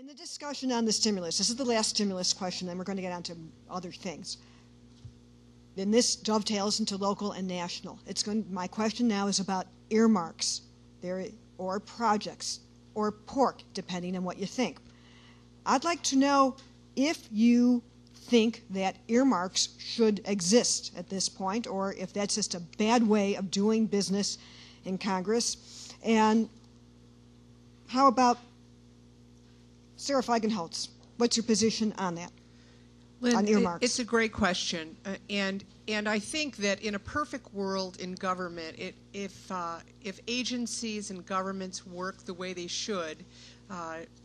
In the discussion on the stimulus, this is the last stimulus question, then we're going to get on to other things. Then this dovetails into local and national. My question now is about earmarks or projects or pork, depending on what you think. I'd like to know if you think that earmarks should exist at this point, or if that's just a bad way of doing business in Congress. And how about Sarah Feigenholtz? What's your position on that? Lynn, on earmarks? It's a great question, and I think that in a perfect world in government, if agencies and governments work the way they should,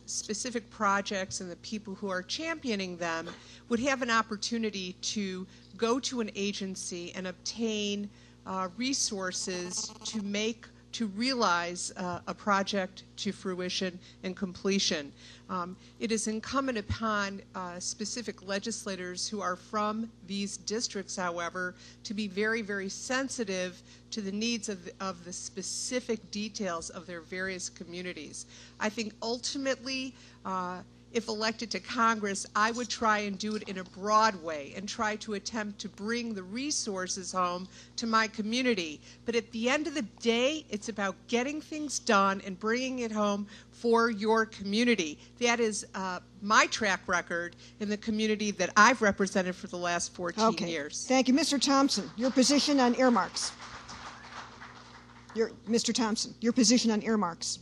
specific projects and the people who are championing them would have an opportunity to go to an agency and obtain resources to realize a project to fruition and completion. It is incumbent upon specific legislators who are from these districts, however, to be very, very sensitive to the needs of the specific details of their various communities. I think ultimately, if elected to Congress, I would try and do it in a broad way and try to attempt to bring the resources home to my community. But at the end of the day, it's about getting things done and bringing it home for your community. That is my track record in the community that I've represented for the last 14 years. Thank you. Mr. Thompson, your position on earmarks. Mr. Thompson, your position on earmarks.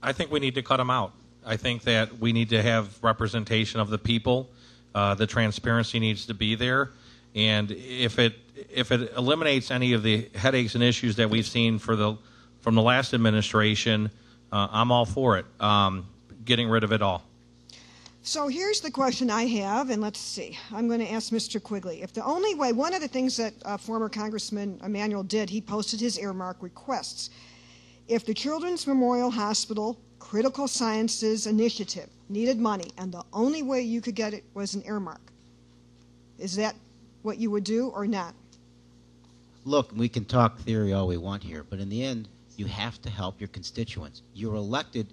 I think we need to cut them out. I think that we need to have representation of the people. The transparency needs to be there, and if it eliminates any of the headaches and issues that we've seen from the last administration, I'm all for it. Getting rid of it all. So here's the question I have, and let's see. I'm going to ask Mr. Quigley. If the only way, one of the things that former Congressman Emanuel did, he posted his earmark requests. If the Children's Memorial Hospital Critical Sciences Initiative needed money, and the only way you could get it was an earmark, is that what you would do or not? Look, we can talk theory all we want here, but in the end, you have to help your constituents. You're elected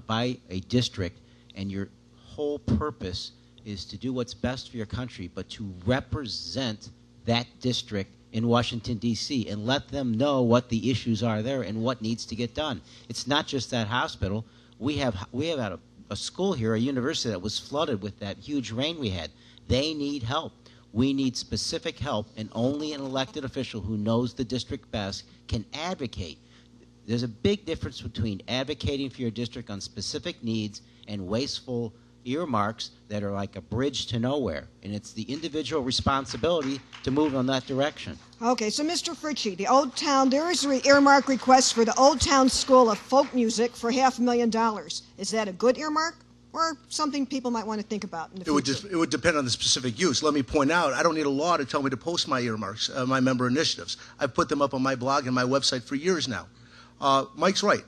by a district, and your whole purpose is to do what's best for your country, but to represent that district in Washington, D.C., and let them know what the issues are there and what needs to get done. It's not just that hospital. We have had a school here, a university that was flooded with that huge rain we had. They need help. We need specific help, and only an elected official who knows the district best can advocate. There's a big difference between advocating for your district on specific needs and wasteful earmarks that are like a bridge to nowhere, and it's the individual responsibility to move in that direction. Okay, so Mr. Fritchie, the Old Town, there is an earmark request for the Old Town School of Folk Music for $500,000. Is that a good earmark, or something people might want to think about in the future? It would depend on the specific use. Let me point out, I don't need a law to tell me to post my earmarks, my member initiatives. I've put them up on my blog and my website for years now. Mike's right.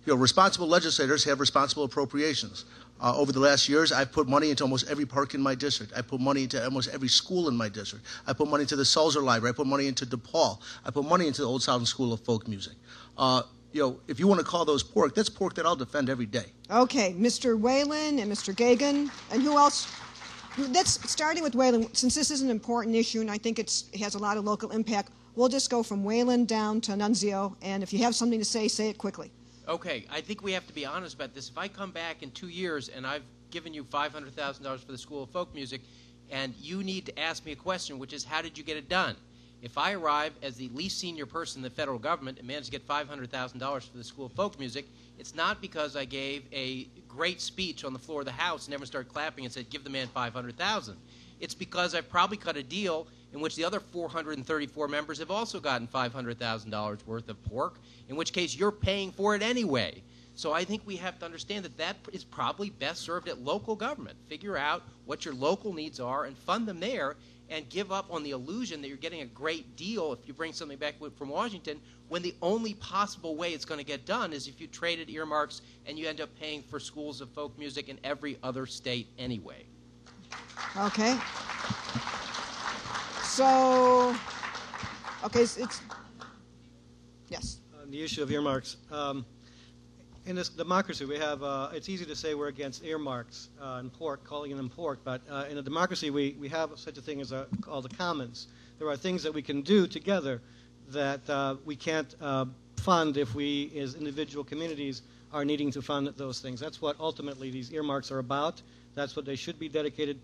Responsible legislators have responsible appropriations. Over the last years, I've put money into almost every park in my district. I put money into almost every school in my district. I put money into the Sulzer Library. I put money into DePaul. I put money into the Old Town School of Folk Music. If you want to call those pork, that's pork that I'll defend every day. Okay, Mr. Whalen and Mr. Gagan, and who else? Starting with Whalen, since this is an important issue and I think it has a lot of local impact, we'll just go from Whalen down to Nunzio, and if you have something to say it quickly. Okay, I think we have to be honest about this. If I come back in 2 years and I've given you $500,000 for the School of Folk Music, and you need to ask me a question, which is, how did you get it done? If I arrive as the least senior person in the federal government and manage to get $500,000 for the School of Folk Music, it's not because I gave a great speech on the floor of the House and everyone started clapping and said, give the man $500,000. It's because I've probably cut a deal in which the other 434 members have also gotten $500,000 worth of pork, in which case you're paying for it anyway. So I think we have to understand that that is probably best served at local government. Figure out what your local needs are and fund them there, and give up on the illusion that you're getting a great deal if you bring something back from Washington, when the only possible way it's going to get done is if you traded earmarks and you end up paying for schools of folk music in every other state anyway. Okay. So, okay, it's yes. On the issue of earmarks, in this democracy, we have, it's easy to say we're against earmarks and pork, calling them pork, but in a democracy, we have such a thing as called the commons. There are things that we can do together that we can't fund if we, as individual communities, are needing to fund those things. That's what ultimately these earmarks are about. That's what they should be dedicated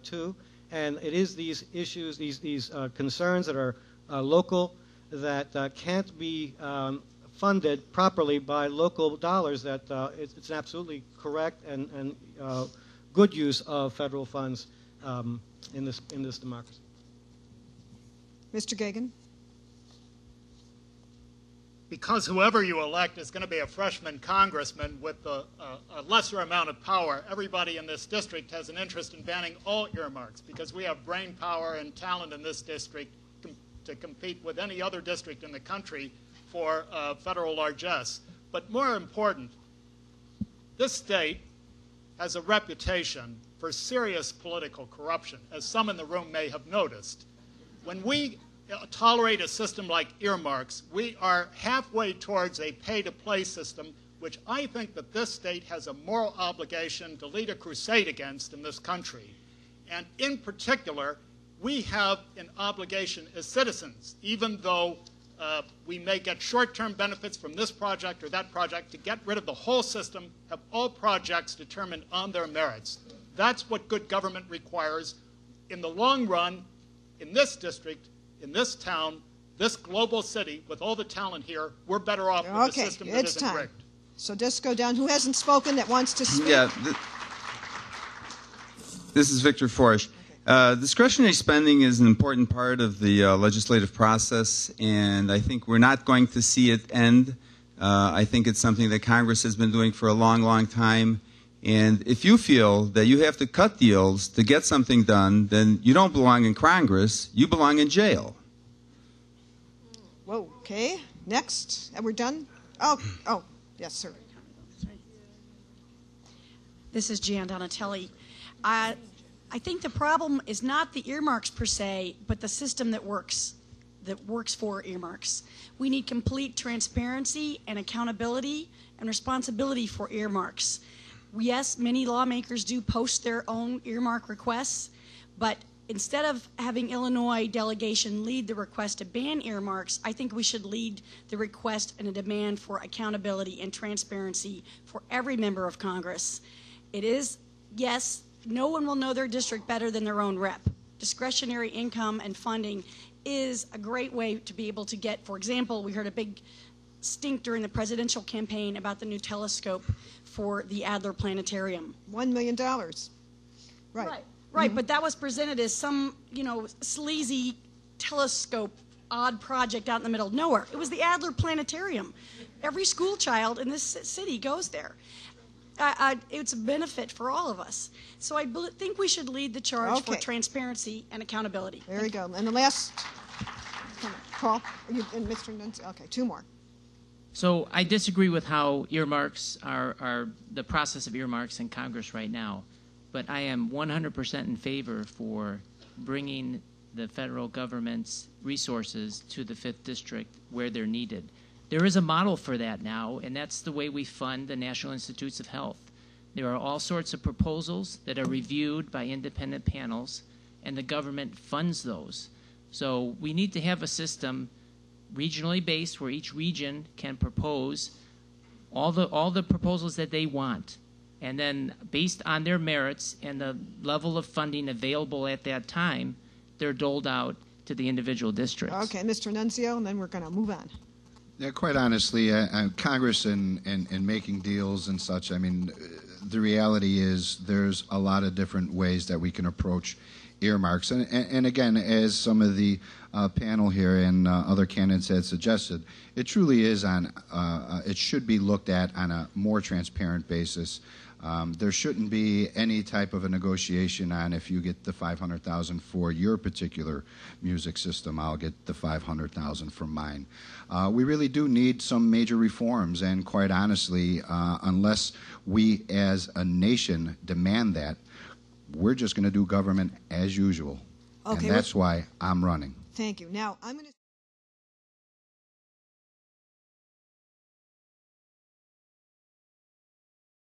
to. And it is these issues, these concerns that are local that can't be funded properly by local dollars that it's an absolutely correct and good use of federal funds in this democracy. Mr. Gagan? Because whoever you elect is going to be a freshman congressman with a lesser amount of power, everybody in this district has an interest in banning all earmarks because we have brain power and talent in this district to compete with any other district in the country for federal largesse. But more important, this state has a reputation for serious political corruption, as some in the room may have noticed. When we tolerate a system like earmarks, we are halfway towards a pay-to-play system, which I think that this state has a moral obligation to lead a crusade against in this country. And in particular, we have an obligation as citizens, even though we may get short-term benefits from this project or that project, to get rid of the whole system, have all projects determined on their merits. That's what good government requires. In the long run, in this district, in this town, this global city, with all the talent here, we're better off with a system that isn't rigged. So just go down. Who hasn't spoken that wants to speak? Yeah, this is Victor Forsch. Discretionary spending is an important part of the legislative process, and I think we're not going to see it end. I think it's something that Congress has been doing for a long, long time. And if you feel that you have to cut deals to get something done, then you don't belong in Congress, you belong in jail. Whoa, okay. Next. We're done? Oh, yes, sir. This is Jan Donatelli. I think the problem is not the earmarks per se, but the system that works for earmarks. We need complete transparency and accountability and responsibility for earmarks. Yes, many lawmakers do post their own earmark requests, but instead of having Illinois delegation lead the request to ban earmarks, I think we should lead the request and a demand for accountability and transparency for every member of Congress. It is, yes, no one will know their district better than their own rep. Discretionary income and funding is a great way to be able to get, for example, we heard a big stink during the presidential campaign about the new telescope for the Adler Planetarium. $1 million. Right. But that was presented as some, sleazy telescope, odd project out in the middle of nowhere. It was the Adler Planetarium. Every school child in this city goes there. It's a benefit for all of us. So I think we should lead the charge for transparency and accountability. There we go. And the last, Paul, and Mr. Nunzi. Okay, two more. So I disagree with how earmarks are the process of earmarks in Congress right now, but I am 100% in favor for bringing the federal government's resources to the 5th District where they're needed. There is a model for that now, and that's the way we fund the National Institutes of Health. There are all sorts of proposals that are reviewed by independent panels, and the government funds those. So we need to have a system regionally based where each region can propose all the proposals that they want, and then based on their merits and the level of funding available at that time, they're doled out to the individual districts. Okay, Mr. Nunzio, and then we're going to move on. Yeah, quite honestly, Congress and making deals and such, I mean, the reality is there's a lot of different ways that we can approach earmarks. And again, as some of the panel here and other candidates had suggested, it truly is it should be looked at on a more transparent basis. There shouldn't be any type of a negotiation on if you get the $500,000 for your particular music system, I'll get the $500,000 from mine. We really do need some major reforms, and quite honestly, unless we as a nation demand that, we're just going to do government as usual. Okay, and that's why I'm running. Thank you. Now, I'm going to